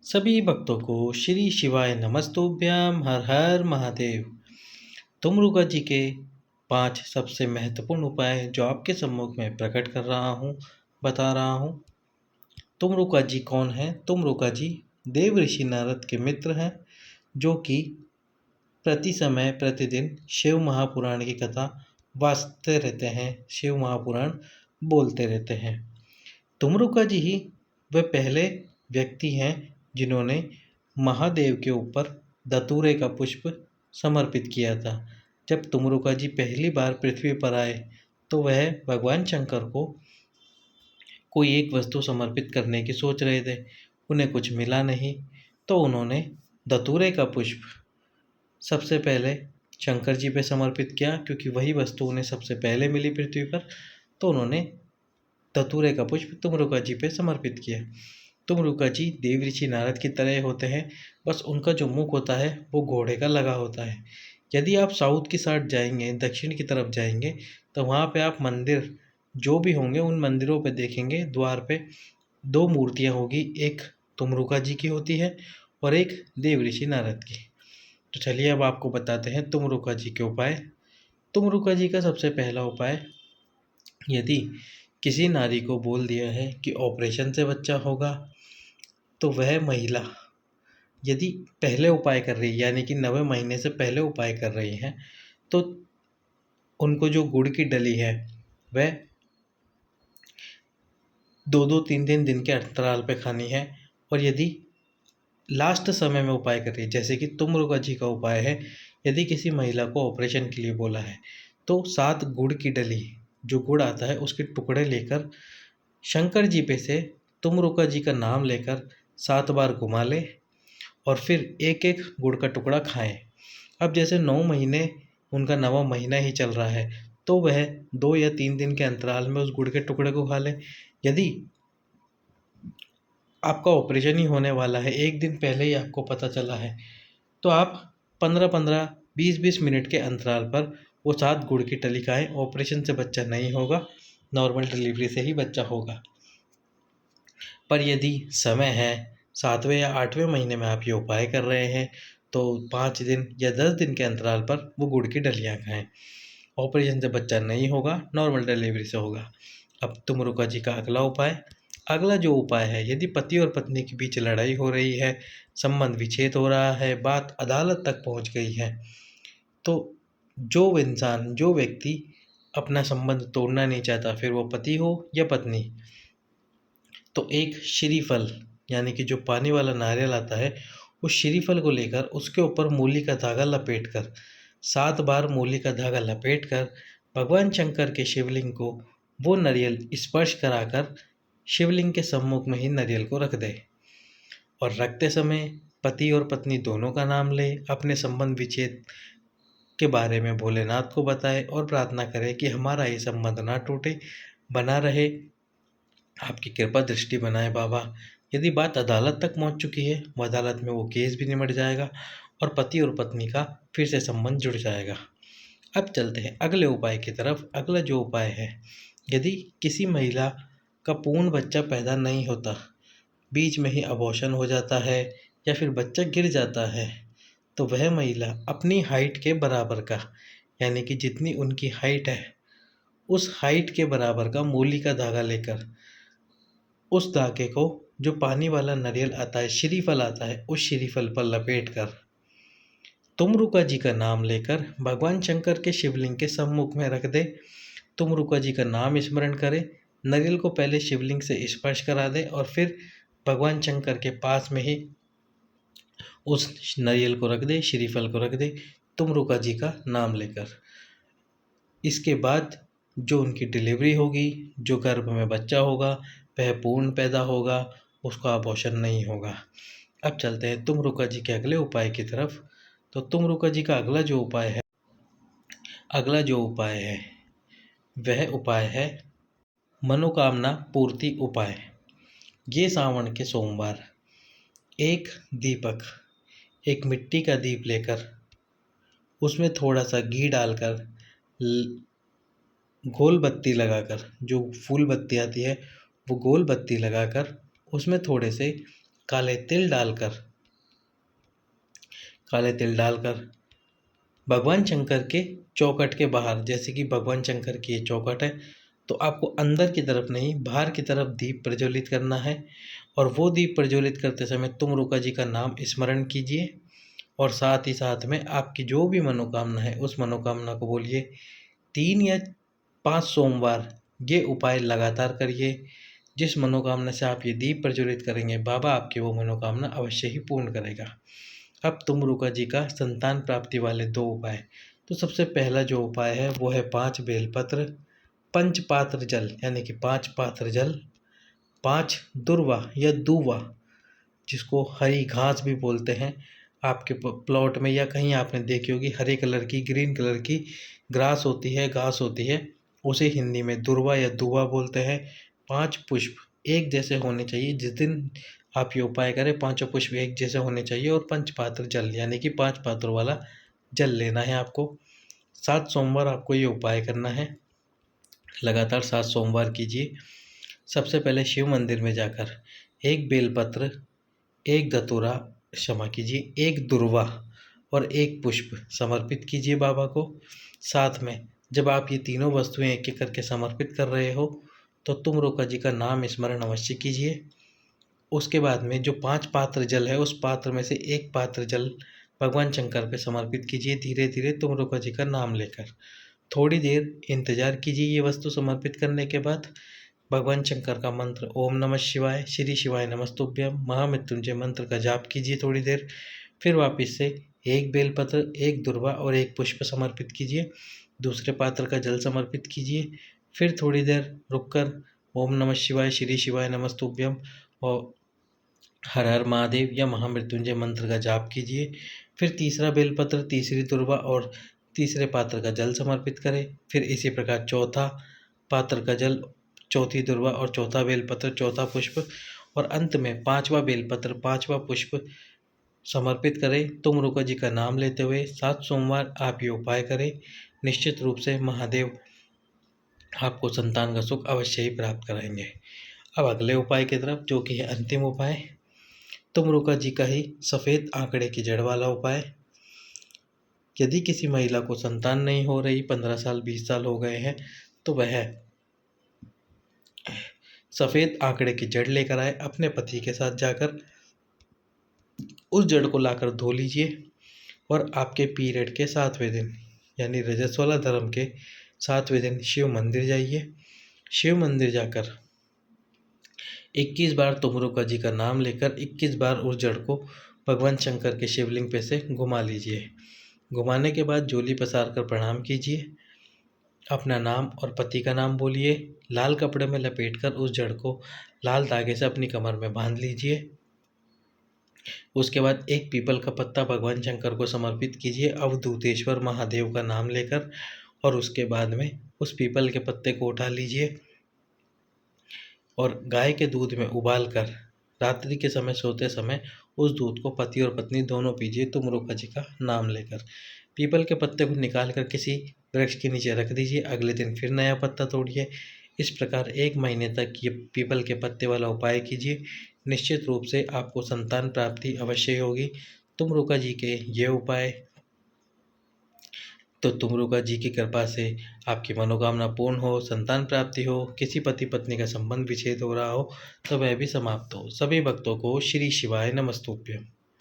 सभी भक्तों को श्री शिवाय नमस्तुभ्यम हर हर महादेव। तुमरुका जी के 5 सबसे महत्वपूर्ण उपाय जो आपके सम्मुख में प्रकट कर रहा हूँ, बता रहा हूँ। तुमरुका जी कौन है? तुमरुका जी देव ऋषि नारद के मित्र हैं, जो कि प्रति समय प्रतिदिन शिव महापुराण की कथा वाचते रहते हैं, शिव महापुराण बोलते रहते हैं। तुमरुका जी ही वे पहले व्यक्ति हैं जिन्होंने महादेव के ऊपर धतूरे का पुष्प समर्पित किया था। जब तुमरुका जी पहली बार पृथ्वी पर आए तो वह भगवान शंकर को कोई एक वस्तु समर्पित करने की सोच रहे थे। उन्हें कुछ मिला नहीं तो उन्होंने धतूरे का पुष्प सबसे पहले शंकर जी पे समर्पित किया, क्योंकि वही वस्तु उन्हें सबसे पहले मिली पृथ्वी पर। तो उन्होंने धतूरे का पुष्प तुमरुका जी पे समर्पित किया। तुमरुका जी देव ऋषि नारद की तरह होते हैं, बस उनका जो मुख होता है वो घोड़े का लगा होता है। यदि आप साउथ की साइड जाएंगे, दक्षिण की तरफ जाएंगे, तो वहाँ पे आप मंदिर जो भी होंगे उन मंदिरों पे देखेंगे द्वार पे 2 मूर्तियाँ होगी, एक तुमरुका जी की होती है और एक देव ऋषि नारद की। तो चलिए अब आपको बताते हैं तुमरुका जी के उपाय। तुमरुका जी का सबसे पहला उपाय, यदि किसी नारी को बोल दिया है कि ऑपरेशन से बच्चा होगा, तो वह महिला यदि पहले उपाय कर रही है, यानी कि 9वें महीने से पहले उपाय कर रही हैं, तो उनको जो गुड़ की डली है वह 2-2 3-3 दिन के अंतराल पे खानी है। और यदि लास्ट समय में उपाय कर रही है, जैसे कि तुमरुका जी का उपाय है, यदि किसी महिला को ऑपरेशन के लिए बोला है तो 7 गुड़ की डली, जो गुड़ आता है उसके टुकड़े लेकर शंकर जी पे से तुमरुका जी का नाम लेकर 7 बार घुमा ले और फिर एक एक गुड़ का टुकड़ा खाएं। अब जैसे 9 महीने उनका 9वां महीना ही चल रहा है, तो वह 2 या 3 दिन के अंतराल में उस गुड़ के टुकड़े को खा लें। यदि आपका ऑपरेशन ही होने वाला है, एक दिन पहले ही आपको पता चला है, तो आप 15-15 20-20 मिनट के अंतराल पर वो 7 गुड़ की टली खाएं। ऑपरेशन से बच्चा नहीं होगा, नॉर्मल डिलीवरी से ही बच्चा होगा। पर यदि समय है 7वें या 8वें महीने में आप ये उपाय कर रहे हैं, तो 5 दिन या 10 दिन के अंतराल पर वो गुड़ की डलियाँ खाएं। ऑपरेशन से बच्चा नहीं होगा, नॉर्मल डिलीवरी से होगा। अब तुमरुका जी का अगला उपाय, अगला जो उपाय है, यदि पति और पत्नी के बीच लड़ाई हो रही है, संबंध विच्छेद हो रहा है, बात अदालत तक पहुंच गई है, तो जो इंसान, जो व्यक्ति अपना संबंध तोड़ना नहीं चाहता, फिर वो पति हो या पत्नी, तो एक श्रीफल, यानी कि जो पानी वाला नारियल आता है, उस श्रीफल को लेकर उसके ऊपर मूली का धागा लपेट कर 7 बार मूली का धागा लपेट कर भगवान शंकर के शिवलिंग को वो नारियल स्पर्श कराकर शिवलिंग के सम्मुख में ही नारियल को रख दे। और रखते समय पति और पत्नी दोनों का नाम ले, अपने संबंध विच्छेद के बारे में भोलेनाथ को बताए और प्रार्थना करे कि हमारा ये संबंध ना टूटे, बना रहे, आपकी कृपा दृष्टि बनाए बाबा। यदि बात अदालत तक पहुंच चुकी है, वो अदालत में वो केस भी निमट जाएगा और पति और पत्नी का फिर से संबंध जुड़ जाएगा। अब चलते हैं अगले उपाय की तरफ। अगला जो उपाय है, यदि किसी महिला का पूर्ण बच्चा पैदा नहीं होता, बीच में ही अबॉर्शन हो जाता है या फिर बच्चा गिर जाता है, तो वह महिला अपनी हाइट के बराबर का, यानी कि जितनी उनकी हाइट है उस हाइट के बराबर का मूली का धागा लेकर उस धागे को, जो पानी वाला नारियल आता है, श्रीफल आता है, उस श्रीफल पर लपेट कर तुमरुका जी का नाम लेकर भगवान शंकर के शिवलिंग के सम्मुख में रख दे। तुमरुका जी का नाम स्मरण करे, नारियल को पहले शिवलिंग से स्पर्श करा दे और फिर भगवान शंकर के पास में ही उस नारियल को रख दे, श्रीफल को रख दे, तुमरुका जी का नाम लेकर। इसके बाद जो उनकी डिलीवरी होगी, जो गर्भ में बच्चा होगा, वह पूर्ण पैदा होगा, उसका अबॉर्शन नहीं होगा। अब चलते हैं तुमरुका जी के अगले उपाय की तरफ। तो तुमरुका जी का अगला जो उपाय है वह उपाय है मनोकामना पूर्ति उपाय। ये सावन के सोमवार एक दीपक, एक मिट्टी का दीप लेकर उसमें थोड़ा सा घी डालकर गोल बत्ती लगाकर, जो फूल बत्ती आती है वो गोल बत्ती लगाकर उसमें थोड़े से काले तिल डालकर भगवान शंकर के चौखट के बाहर, जैसे कि भगवान शंकर की ये चौखट है, तो आपको अंदर की तरफ नहीं बाहर की तरफ दीप प्रज्वलित करना है। और वो दीप प्रज्वलित करते समय तुम रुका जी का नाम स्मरण कीजिए और साथ ही साथ में आपकी जो भी मनोकामना है उस मनोकामना को बोलिए। 3 या 5 सोमवार ये उपाय लगातार करिए। जिस मनोकामना से आप ये दीप प्रज्वलित करेंगे, बाबा आपकी वो मनोकामना अवश्य ही पूर्ण करेगा। अब तुम रुका जी का संतान प्राप्ति वाले 2 उपाय। तो सबसे पहला जो उपाय है वो है 5 बेलपत्र, पंचपात्र जल, यानी कि 5 पात्र जल, 5 दुर्वा या दूवा, जिसको हरी घास भी बोलते हैं। आपके प्लॉट में या कहीं आपने देखी होगी हरे कलर की, ग्रीन कलर की ग्रास होती है, घास होती है, उसे हिंदी में दुर्वा या दूवा बोलते हैं। 5 पुष्प एक जैसे होने चाहिए। जिस दिन आप ये उपाय करें, पांचों पुष्प एक जैसे होने चाहिए और पंचपात्र जल, यानी कि 5 पात्रों वाला जल लेना है आपको। 7 सोमवार आपको ये उपाय करना है। लगातार 7 सोमवार कीजिए। सबसे पहले शिव मंदिर में जाकर 1 बेलपत्र, 1 धतूरा, क्षमा कीजिए 1 दुर्वा और 1 पुष्प समर्पित कीजिए बाबा को। साथ में जब आप ये तीनों वस्तुएं एक एक करके समर्पित कर रहे हो तो तुम रुका जी का नाम स्मरण अवश्य कीजिए। उसके बाद में जो 5 पात्र जल है उस पात्र में से 1 पात्र जल भगवान शंकर पे समर्पित कीजिए धीरे धीरे तुम रुका जी का नाम लेकर। थोड़ी देर इंतजार कीजिए। ये वस्तु समर्पित करने के बाद भगवान शंकर का मंत्र ओम नमः शिवाय, श्री शिवाय नमस्तुभ्यम, महामृत्युंजय मंत्र का जाप कीजिए थोड़ी देर। फिर वापस से 1 बेलपत्र, 1 दुर्वा और 1 पुष्प समर्पित कीजिए। दूसरे पात्र का जल समर्पित कीजिए। फिर थोड़ी देर रुककर ओम नमः शिवाय, श्री शिवाय नमस्तुभ्यम और हर हर महादेव या महामृत्युंजय मंत्र का जाप कीजिए। फिर तीसरा बेलपत्र, तीसरी दुर्वा और तीसरे पात्र का जल समर्पित करें। फिर इसी प्रकार चौथा पात्र का जल, चौथी दुर्वा और चौथा बेलपत्र, चौथा पुष्प और अंत में 5वां बेलपत्र, 5वां पुष्प समर्पित करें तुम रुका जी का नाम लेते हुए। 7 सोमवार आप ये उपाय करें। निश्चित रूप से महादेव आपको संतान का सुख अवश्य ही प्राप्त कराएंगे। अब अगले उपाय की तरफ, जो कि है अंतिम उपाय, तुम रुका जी का ही सफ़ेद आंकड़े की जड़ वाला उपाय। यदि किसी महिला को संतान नहीं हो रही, 15 साल 20 साल हो गए हैं, तो वह सफ़ेद आंकड़े की जड़ लेकर आए, अपने पति के साथ जाकर उस जड़ को लाकर धो लीजिए और आपके पीरियड के 7वें दिन, यानी रजस्वला धर्म के 7वें दिन शिव मंदिर जाइए। शिव मंदिर जाकर 21 बार तुम रुका जी का नाम लेकर 21 बार उस जड़ को भगवान शंकर के शिवलिंग पे से घुमा लीजिए। घुमाने के बाद जोली पसार कर प्रणाम कीजिए। अपना नाम और पति का नाम बोलिए। लाल कपड़े में लपेटकर उस जड़ को लाल धागे से अपनी कमर में बांध लीजिए। उसके बाद 1 पीपल का पत्ता भगवान शंकर को समर्पित कीजिए अवधूतेश्वर महादेव का नाम लेकर, और उसके बाद में उस पीपल के पत्ते को उठा लीजिए और गाय के दूध में उबाल कर रात्रि के समय सोते समय उस दूध को पति और पत्नी दोनों पीजिए तुम रुका जी का नाम लेकर। पीपल के पत्ते को निकाल कर किसी वृक्ष के नीचे रख दीजिए। अगले दिन फिर नया पत्ता तोड़िए। इस प्रकार 1 महीने तक ये पीपल के पत्ते वाला उपाय कीजिए। निश्चित रूप से आपको संतान प्राप्ति अवश्य होगी। तुम रुका जी के ये उपाय, तो तुम रुका जी की कृपा से आपकी मनोकामना पूर्ण हो, संतान प्राप्ति हो, किसी पति पत्नी का संबंध विच्छेद हो रहा हो तो वह भी समाप्त हो। सभी भक्तों को श्री शिवाय नमस्तुभ्यम।